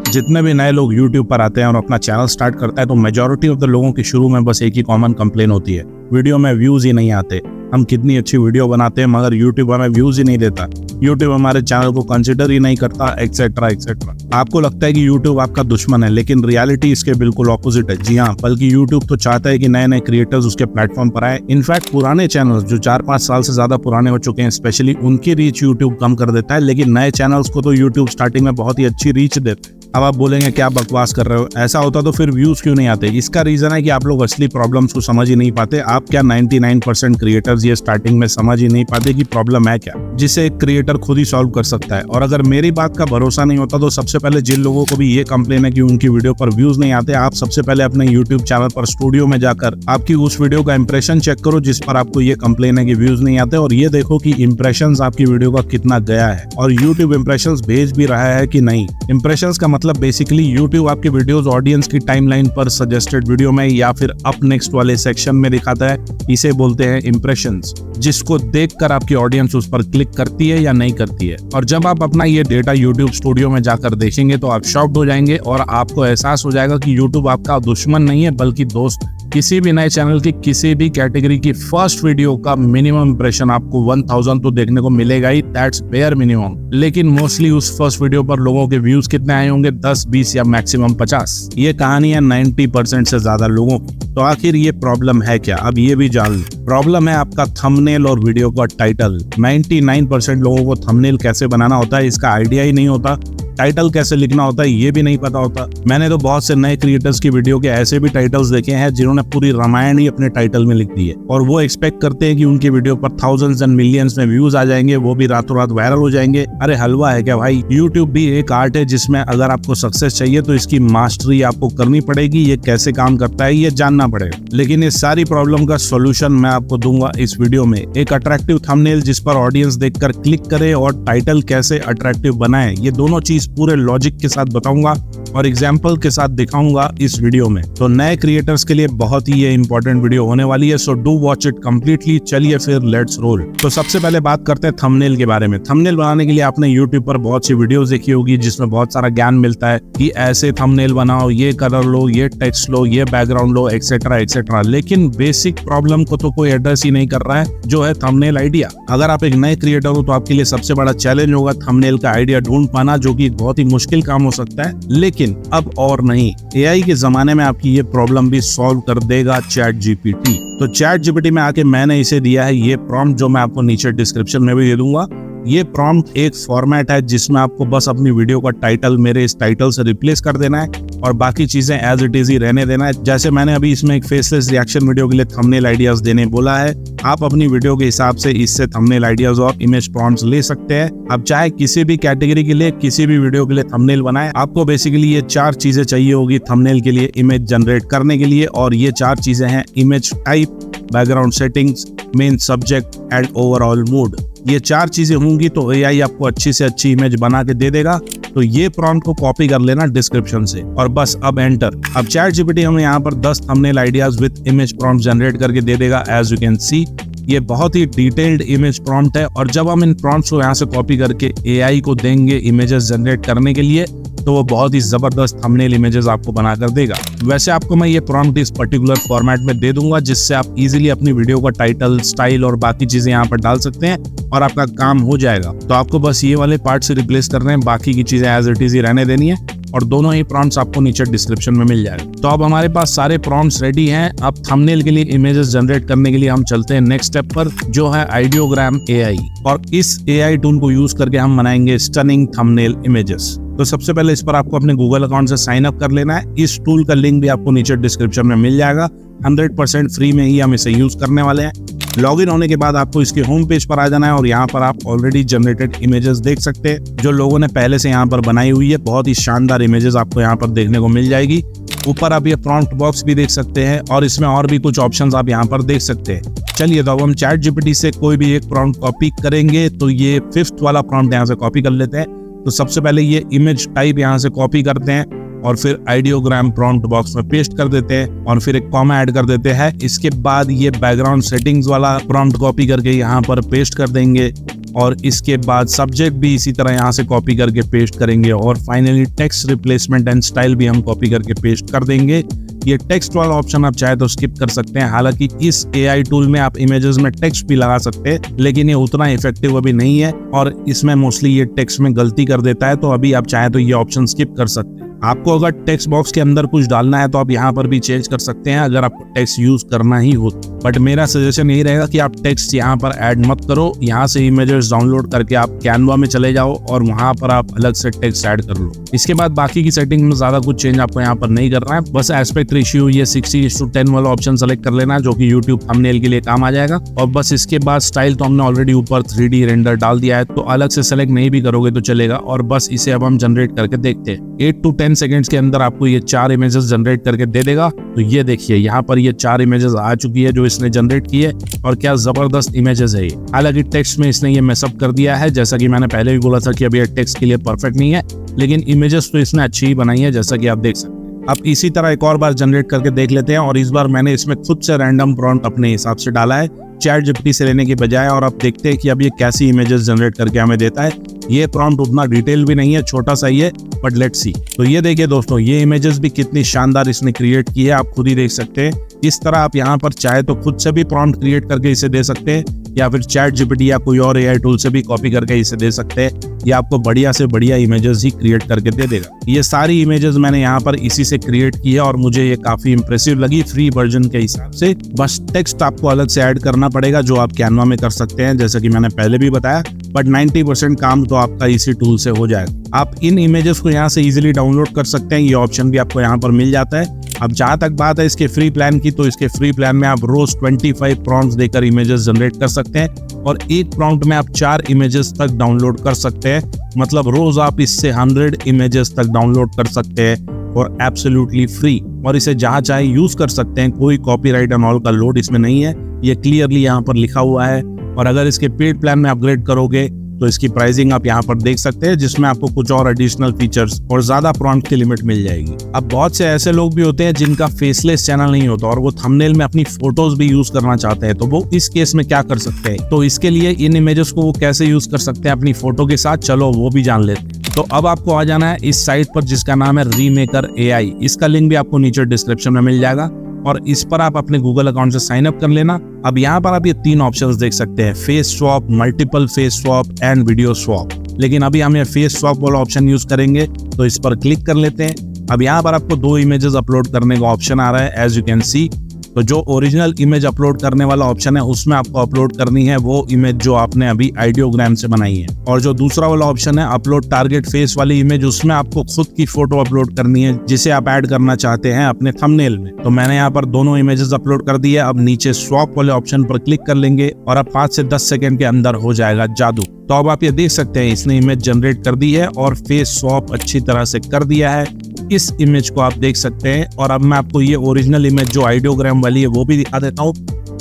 जितने भी नए लोग YouTube पर आते हैं और अपना चैनल स्टार्ट करता है तो मेजॉरिटी ऑफ द लोगों की शुरू में बस एक ही कॉमन कंप्लेन होती है, वीडियो में व्यूज ही नहीं आते। हम कितनी अच्छी वीडियो बनाते हैं मगर YouTube हमें व्यूज ही नहीं देता, YouTube हमारे चैनल को कंसिडर ही नहीं करता, एक्सेट्रा एक्सेट्रा। आपको लगता है कि YouTube आपका दुश्मन है, लेकिन रियलिटी इसके बिल्कुल ऑपोजिट है। जी हाँ, बल्कि YouTube तो चाहता है कि नए नए क्रिएटर्स उसके प्लेटफॉर्म पर आए। इनफैक्ट पुराने चैनल्स जो 4-5 साल से ज्यादा पुराने हो चुके हैं स्पेशली, उनकी रीच YouTube कम कर देता है, लेकिन नए चैनल्स को तो YouTube स्टार्टिंग में बहुत ही अच्छी रीच देते हैं। अब आप बोलेंगे क्या बकवास कर रहे हो, ऐसा होता तो फिर व्यूज क्यों नहीं आते? इसका रीजन है कि आप लोग असली प्रॉब्लम्स को समझ ही नहीं पाते। आप क्या 99% क्रिएटर्स ये स्टार्टिंग में समझ ही नहीं पाते कि प्रॉब्लम है क्या, जिसे एक क्रिएटर खुद ही सॉल्व कर सकता है। और अगर मेरी बात का भरोसा नहीं होता तो सबसे पहले जिन लोगों को भी ये कंप्लेन है कि उनकी वीडियो पर व्यूज नहीं आते, आप सबसे पहले अपने यूट्यूब चैनल पर स्टूडियो में जाकर आपकी उस वीडियो का इंप्रेशन चेक करो जिस पर आपको ये कंप्लेन है कि व्यूज नहीं आते, और ये देखो कि इंप्रेशंस आपकी वीडियो का कितना गया है और यूट्यूब इंप्रेशंस भेज भी रहा है कि नहीं। इंप्रेशंस का मतलब बेसिकली YouTube आपके वीडियोस ऑडियंस की टाइमलाइन पर सजेस्टेड वीडियो में या फिर अप नेक्स्ट वाले सेक्शन में दिखाता है। इसे बोलते हैं इंप्रेशंस, जिसको देखकर आपकी ऑडियंस उस पर क्लिक करती है या नहीं करती है। और जब आप अपना ये डेटा YouTube स्टूडियो में जाकर देखेंगे तो आप शॉक्ड हो जाएंगे और आपको एहसास हो जाएगा कि YouTube आपका दुश्मन नहीं है बल्कि दोस्त। किसी भी नए चैनल की किसी भी कैटेगरी की फर्स्ट वीडियो का मिनिमम इंप्रेशन आपको 1000 तो देखने को मिलेगा ही, दैट्स बेयर मिनिमम। लेकिन मोस्टली उस फर्स्ट वीडियो पर लोगों के व्यूज कितने आए होंगे? 10, 20 या मैक्सिमम 50। ये कहानी है 90% से ज्यादा लोगों की। तो आखिर ये प्रॉब्लम है क्या? अब ये भी जान लो। प्रॉब्लम है आपका थंबनेल और वीडियो का टाइटल। 99% लोगों को थंबनेल कैसे बनाना होता है इसका आइडिया ही नहीं होता, टाइटल कैसे लिखना होता है ये भी नहीं पता होता। मैंने तो बहुत से नए क्रिएटर्स की वीडियो के ऐसे भी टाइटल्स देखे हैं जिन्होंने पूरी रामायण ही अपने टाइटल में लिख दी है, और वो एक्सपेक्ट करते हैं कि उनकी वीडियो पर थाउजेंड्स एंड मिलियंस में व्यूज आ जाएंगे, वो भी रातों रात वायरल हो जाएंगे। अरे हलवा है क्या भाई? यूट्यूब भी एक आर्ट है जिसमें अगर आपको सक्सेस चाहिए तो इसकी मास्टरी आपको करनी पड़ेगी, ये कैसे काम करता है ये जानना पड़ेगा। लेकिन इस सारी प्रॉब्लम का सोल्यूशन मैं आपको दूंगा इस वीडियो में। एक अट्रैक्टिव थंबनेल जिस पर ऑडियंस देखकर क्लिक करे और टाइटल कैसे अट्रैक्टिव बनाए, ये दोनों चीज पूरे लॉजिक के साथ बताऊंगा और एग्जाम्पल के साथ दिखाऊंगा इस वीडियो में। तो नए क्रिएटर्स के लिए बहुत ही ये इंपॉर्टेंट वीडियो होने वाली है, so do watch it completely. चलिए फिर लेट्स रोल। तो सबसे पहले बात करते हैं थंबनेल के बारे में। थंबनेल बनाने के लिए आपने यूट्यूब पर बहुत सी वीडियोस देखी होगी जिसमें बहुत सारा ज्ञान मिलता है कि ऐसे थंबनेल बनाओ, ये कलर लो, ये टेक्स्ट लो, ये बैकग्राउंड लो, एक्सेट्रा एक्सेट्रा। लेकिन बेसिक प्रॉब्लम को तो कोई एड्रेस ही नहीं कर रहा है, जो है थंबनेल आइडिया। अगर आप एक नए क्रिएटर हो तो आपके लिए सबसे बड़ा चैलेंज होगा थंबनेल का आइडिया ढूंढ पाना, जो कि बहुत ही मुश्किल काम हो सकता है। लेकिन अब और नहीं, एआई के जमाने में आपकी ये प्रॉब्लम भी सॉल्व कर देगा ChatGPT। तो ChatGPT में आके मैंने इसे दिया है ये प्रॉम्प्ट, जो मैं आपको नीचे डिस्क्रिप्शन में भी दे दूंगा। ये प्रॉम्प्ट एक फॉर्मेट है जिसमें आपको बस अपनी वीडियो का टाइटल मेरे इस टाइटल से रिप्लेस कर देना है और बाकी चीजें एज इट इज ही रहने देना है। जैसे मैंने अभी इसमें एक फेसलेस रिएक्शन वीडियो के लिए थंबनेल आइडियाज देने बोला है, आप अपनी वीडियो के हिसाब से इससे थंबनेल आइडियाज और इमेज प्रॉम्प्ट्स ले सकते हैं। आप चाहे किसी भी कैटेगरी के लिए किसी भी वीडियो के लिए थंबनेल बनाए, आपको बेसिकली ये 4 चीजें चाहिए होगी थंबनेल के लिए इमेज जनरेट करने के लिए, और ये 4 चीजें हैं image type, background settings, main subject and overall mood. ये 4 चीजें होंगी तो एआई आपको अच्छी से अच्छी इमेज बना के दे देगा। तो ये प्रॉम्प्ट को कॉपी कर लेना डिस्क्रिप्शन से और बस अब एंटर। अब ChatGPT हमें यहाँ पर 10 thumbnail ideas with image prompt generate करके दे देगा। एज यू कैन सी ये बहुत ही डिटेल्ड इमेज प्रॉम्प्ट है, और जब हम इन प्रॉम्प्ट्स को यहाँ से कॉपी करके एआई को देंगे इमेजेस जनरेट करने के लिए तो वो बहुत ही जबरदस्त थंबनेल इमेजेस आपको बनाकर देगा। वैसे आपको मैं ये प्रॉम्प्ट इस पर्टिकुलर फॉर्मेट में दे दूंगा जिससे आप इजीली अपनी वीडियो का टाइटल, स्टाइल और बाकी चीजें यहाँ पर डाल सकते हैं और आपका काम हो जाएगा। तो आपको बस ये वाले पार्ट से रिप्लेस करने हैं, बाकी की चीजें एज इट इज ही रहने देनी है, और दोनों ही प्रॉम्प्ट्स आपको नीचे डिस्क्रिप्शन में मिल जाएगा। तो अब हमारे पास सारे प्रॉम्प्ट्स रेडी हैं। अब थंबनेल के लिए इमेजेस जनरेट करने के लिए हम चलते हैं नेक्स्ट स्टेप पर, जो है आइडियोग्राम AI, और इस AI टूल को यूज करके हम बनाएंगे स्टनिंग थंबनेल इमेजेस। तो सबसे पहले इस पर आपको अपने गूगल अकाउंट से साइन अप कर लेना है। इस टूल का लिंक भी आपको नीचे डिस्क्रिप्शन में मिल जाएगा। 100% फ्री में ही हम इसे यूज करने वाले हैं। लॉगिन होने के बाद आपको इसके होम पेज पर आ जाना है और यहाँ पर आप ऑलरेडी जनरेटेड इमेजेस देख सकते हैं जो लोगों ने पहले से यहाँ पर बनाई हुई है। बहुत ही शानदार इमेजेस आपको यहाँ पर देखने को मिल जाएगी। ऊपर आप ये प्रॉम्प्ट बॉक्स भी देख सकते हैं और इसमें और भी कुछ ऑप्शंस आप यहाँ पर देख सकते हैं। चलिए तो अब हम ChatGPT से कोई भी एक प्रॉम्प्ट कॉपी करेंगे। तो ये 5th वाला प्रॉम्प्ट यहाँ से कॉपी कर लेते हैं। तो सबसे पहले ये इमेज टाइप यहाँ से कॉपी करते हैं और फिर आइडियोग्राम प्रॉम्प्ट बॉक्स में पेस्ट कर देते हैं और फिर एक कॉमा ऐड कर देते हैं। इसके बाद ये बैकग्राउंड सेटिंग्स वाला प्रॉम्प्ट कॉपी करके यहाँ पर पेस्ट कर देंगे और इसके बाद सब्जेक्ट भी इसी तरह यहाँ से कॉपी करके पेस्ट करेंगे और finally text replacement and style भी हम कॉपी करके पेस्ट कर देंगे। ये टेक्स्ट वाला ऑप्शन आप चाहे तो स्किप कर सकते हैं। हालांकि इस AI टूल में आप इमेजेस में टेक्स्ट भी लगा सकते हैं, लेकिन ये उतना इफेक्टिव अभी नहीं है और इसमें मोस्टली ये टेक्स्ट में गलती कर देता है, तो अभी आप चाहे तो ये ऑप्शन स्किप कर सकते हैं। आपको अगर टेक्स्ट बॉक्स के अंदर कुछ डालना है तो आप यहाँ पर भी चेंज कर सकते हैं अगर आपको टेक्स्ट यूज करना ही हो। बट मेरा सजेशन यही रहेगा कि आप टेक्स्ट यहाँ पर ऐड मत करो। यहाँ से इमेजेस डाउनलोड करके आप कैनवा में चले जाओ और वहां पर आप अलग से टेक्स्ट ऐड कर लो। इसके बाद बाकी की सेटिंग में ज्यादा कुछ चेंज आपको यहाँ पर नहीं करना है। बस एस्पेक्ट रेशियो ये 60:10 वाला ऑप्शन सेलेक्ट कर लेना है, जो कि यूट्यूब थंबनेल के लिए काम आ जाएगा। और बस इसके बाद स्टाइल तो हमने ऑलरेडी ऊपर 3D रेंडर डाल दिया है, तो अलग से सेलेक्ट नहीं भी करोगे तो चलेगा। और बस इसे अब हम जनरेट करके देखते हैं। 8 to 10 सेकेंड्स के अंदर आपको ये 4 इमेजेस जनरेट करके दे देगा। तो ये देखिए यहाँ पर ये 4 इमेजेस आ चुकी है जो इसने जनरेट की है, और क्या जबरदस्त इमेजेस है ये। हालांकि टेक्स्ट में इसने ये मैसअप कर दिया है, जैसा कि मैंने पहले भी बोला था कि अब ये टेक्स्ट के लिए परफेक्ट नहीं है, लेकिन इमेजेस तो इसने अच्छी ही बनाई है, जैसा कि आप देख सकते हैं। अब इसी तरह एक और बार जनरेट करके देख लेते हैं, और इस बार मैंने इसमें खुद से रैंडम प्रॉम्प्ट अपने हिसाब से डाला है, ChatGPT से लेने के बजाय। और अब देखते हैं कि अब ये कैसी इमेजेस जनरेट करके हमें देता है। ये प्रॉम्प्ट उतना डिटेल भी नहीं है, छोटा सा ही है, बट लेट्स सी। तो ये देखिए दोस्तों, ये इमेजेस भी कितनी शानदार इसने क्रिएट की है, आप खुद ही देख सकते हैं। इस तरह आप यहाँ पर चाहे तो खुद से भी प्रॉम्प्ट क्रिएट करके इसे दे सकते हैं, या फिर ChatGPT या कोई और AI टूल से भी कॉपी करके इसे दे सकते हैं। ये आपको बढ़िया से बढ़िया इमेजेस ही क्रिएट करके दे देगा। ये सारी इमेजेस मैंने यहाँ पर इसी से क्रिएट की है और मुझे ये काफी इंप्रेसिव लगी फ्री वर्जन के हिसाब से। बस टेक्स्ट आपको अलग से ऐड करना पड़ेगा, जो आप कैनवा में कर सकते हैं, जैसा कि मैंने पहले भी बताया। बट 90% काम तो आपका इसी टूल से हो जाएगा। आप इन इमेजेस को यहाँ से इजीली डाउनलोड कर सकते हैं, ये ऑप्शन भी आपको यहाँ पर मिल जाता है। अब जहाँ तक बात है इसके फ्री प्लान की, तो इसके फ्री प्लान में आप रोज 25 प्रॉम्प्ट्स देकर इमेजेस जनरेट कर सकते हैं, और एक प्रॉम्प्ट में आप 4 इमेजेस तक डाउनलोड कर सकते हैं। मतलब रोज आप इससे 100 इमेजेस तक डाउनलोड कर सकते हैं और एब्सोल्युटली फ्री, और इसे जहाँ चाहे यूज कर सकते हैं। कोई कॉपीराइट एंड ऑल का लोड इसमें नहीं है, ये क्लियरली यहाँ पर लिखा हुआ है। और अगर इसके पेड प्लान में अपग्रेड करोगे तो इसकी प्राइसिंग आप यहाँ पर देख सकते हैं, जिसमें आपको कुछ और एडिशनल फीचर्स और ज्यादा प्रॉम्प्ट की लिमिट मिल जाएगी। अब बहुत से ऐसे लोग भी होते हैं जिनका फेसलेस चैनल नहीं होता और वो थंबनेल में अपनी फोटोज भी यूज करना चाहते हैं, तो वो इस केस में क्या कर सकते हैं? तो इसके लिए इन इमेजेस को वो कैसे यूज कर सकते हैं अपनी फोटो के साथ, चलो वो भी जान लेते हैं। तो अब आपको आ जाना है इस साइट पर जिसका नाम है रीमेकर AI। इसका लिंक भी आपको नीचे डिस्क्रिप्शन में मिल जाएगा, और इस पर आप अपने गूगल अकाउंट से साइन अप कर लेना। अब यहाँ पर आप ये 3 ऑप्शंस देख सकते हैं, face swap, multiple face swap and video swap. लेकिन अभी हम ये फेस स्वैप वाला ऑप्शन यूज करेंगे, तो इस पर क्लिक कर लेते हैं। अब यहाँ पर आपको 2 इमेजेस अपलोड करने का ऑप्शन आ रहा है, एज यू कैन सी। तो जो ओरिजिनल इमेज अपलोड करने वाला ऑप्शन है, उसमें आपको अपलोड करनी है वो इमेज जो आपने अभी आइडियोग्राम से बनाई है। और जो दूसरा वाला ऑप्शन है अपलोड टारगेट फेस वाली इमेज, उसमें आपको खुद की फोटो अपलोड करनी है, जिसे आप ऐड करना चाहते हैं अपने थंबनेल में। तो मैंने यहाँ पर दोनों इमेजेस अपलोड कर दिए। अब नीचे स्वैप वाले ऑप्शन पर क्लिक कर लेंगे, और अब 5 से 10 सेकंड के अंदर हो जाएगा जादू। तो अब आप ये देख सकते हैं इसने इमेज जनरेट कर दी है और फेस स्वैप अच्छी तरह से कर दिया है। इस इमेज को आप देख सकते हैं, और अब मैं आपको ये ओरिजिनल इमेज जो आइडियोग्राम वाली है वो भी दिखा देता हूँ।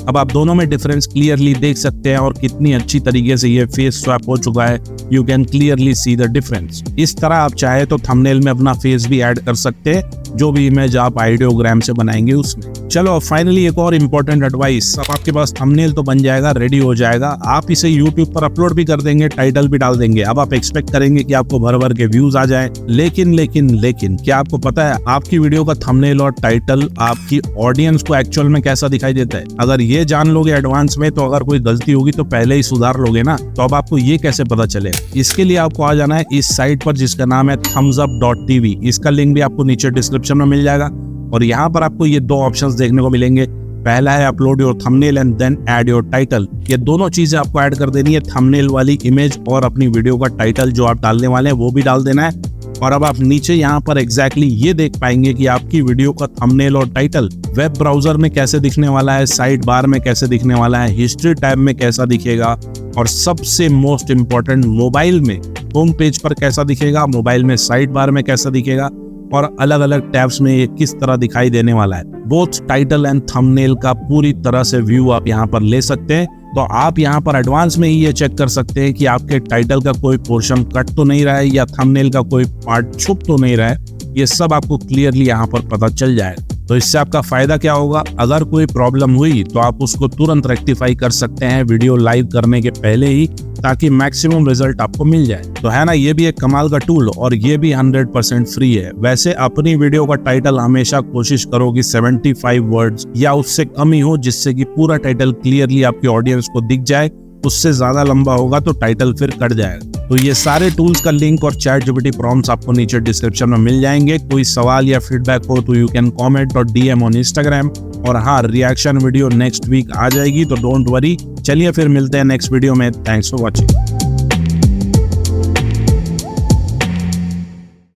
अब आप दोनों में डिफरेंस क्लियरली देख सकते हैं, और कितनी अच्छी तरीके से ये फेस स्वैप हो चुका है। You can clearly see the difference. इस तरह आप चाहे तो थंबनेल में अपना फेस भी ऐड कर सकते हैं, जो भी इमेज आप आइडियोग्राम से बनाएंगे उसमें। चलो फाइनली एक और इम्पोर्टेंट एडवाइस, अब आपके पास थंबनेल तो बन जाएगा, रेडी हो जाएगा, आप इसे यूट्यूब पर अपलोड भी कर देंगे, टाइटल भी डाल देंगे। अब आप एक्सपेक्ट करेंगे कि आपको भर भर के व्यूज आ जाए, लेकिन क्या आपको पता है आपकी वीडियो का थंबनेल और टाइटल आपकी ऑडियंस को एक्चुअल में कैसा दिखाई देता है? अगर ये जान लोगे एडवांस में, तो अगर कोई गलती होगी तो पहले ही सुधार लोगे ना। तो अब आपको ये कैसे पता चलेगा? इसके लिए आपको आ जाना है इस साइट पर जिसका नाम है thumbsup.tv। इसका लिंक भी आपको नीचे डिस्क्रिप्शन में मिल जाएगा, और यहाँ पर आपको ये 2 ऑप्शंस देखने को मिलेंगे। पहला है upload your thumbnail and then add your title. ये दोनों चीजें आपको ऐड कर देनी है, थंबनेल वाली इमेज और अपनी वीडियो का टाइटल जो आप डालने वाले हैं वो भी डाल देना है। और अब आप नीचे यहाँ पर एग्जैक्टली ये देख पाएंगे कि आपकी वीडियो का थंबनेल और टाइटल वेब ब्राउजर में कैसे दिखने वाला है, साइड बार में कैसे दिखने वाला है, हिस्ट्री टैब में कैसा दिखेगा, और सबसे मोस्ट इम्पोर्टेंट मोबाइल में होम पेज पर कैसा दिखेगा, मोबाइल में साइड बार में कैसा दिखेगा, और अलग अलग टैब्स में ये किस तरह दिखाई देने वाला है। बोथ टाइटल एंड थंबनेल का पूरी तरह से व्यू आप यहाँ पर ले सकते हैं। तो आप यहाँ पर एडवांस में ही ये चेक कर सकते हैं कि आपके टाइटल का कोई पोर्शन कट तो नहीं रहा है, या थंबनेल का कोई पार्ट छुप तो नहीं रहा है। ये सब आपको क्लियरली यहाँ पर पता चल जाएगा। तो इससे आपका फायदा क्या होगा? अगर कोई प्रॉब्लम हुई तो आप उसको तुरंत रेक्टिफाई कर सकते हैं वीडियो लाइव करने के पहले ही, ताकि मैक्सिमम रिजल्ट आपको मिल जाए। तो है ना, ये भी एक कमाल का टूल और ये भी 100% फ्री है। वैसे अपनी वीडियो का टाइटल हमेशा कोशिश करो कि 75 वर्ड्स या उससे कम ही हो, जिससे कि पूरा टाइटल क्लियरली आपकी ऑडियंस को दिख जाए। उससे ज्यादा लंबा होगा तो टाइटल फिर कट जाएगा। तो ये सारे टूल्स का लिंक और ChatGPT प्रॉम्प्ट्स आपको नीचे डिस्क्रिप्शन में मिल जाएंगे। कोई सवाल या फीडबैक हो तो यू कैन कॉमेंट और DM ऑन Instagram। और हाँ, रिएक्शन वीडियो नेक्स्ट वीक आ जाएगी, तो डोंट वरी। चलिए फिर मिलते हैं नेक्स्ट वीडियो में। Thanks for watching.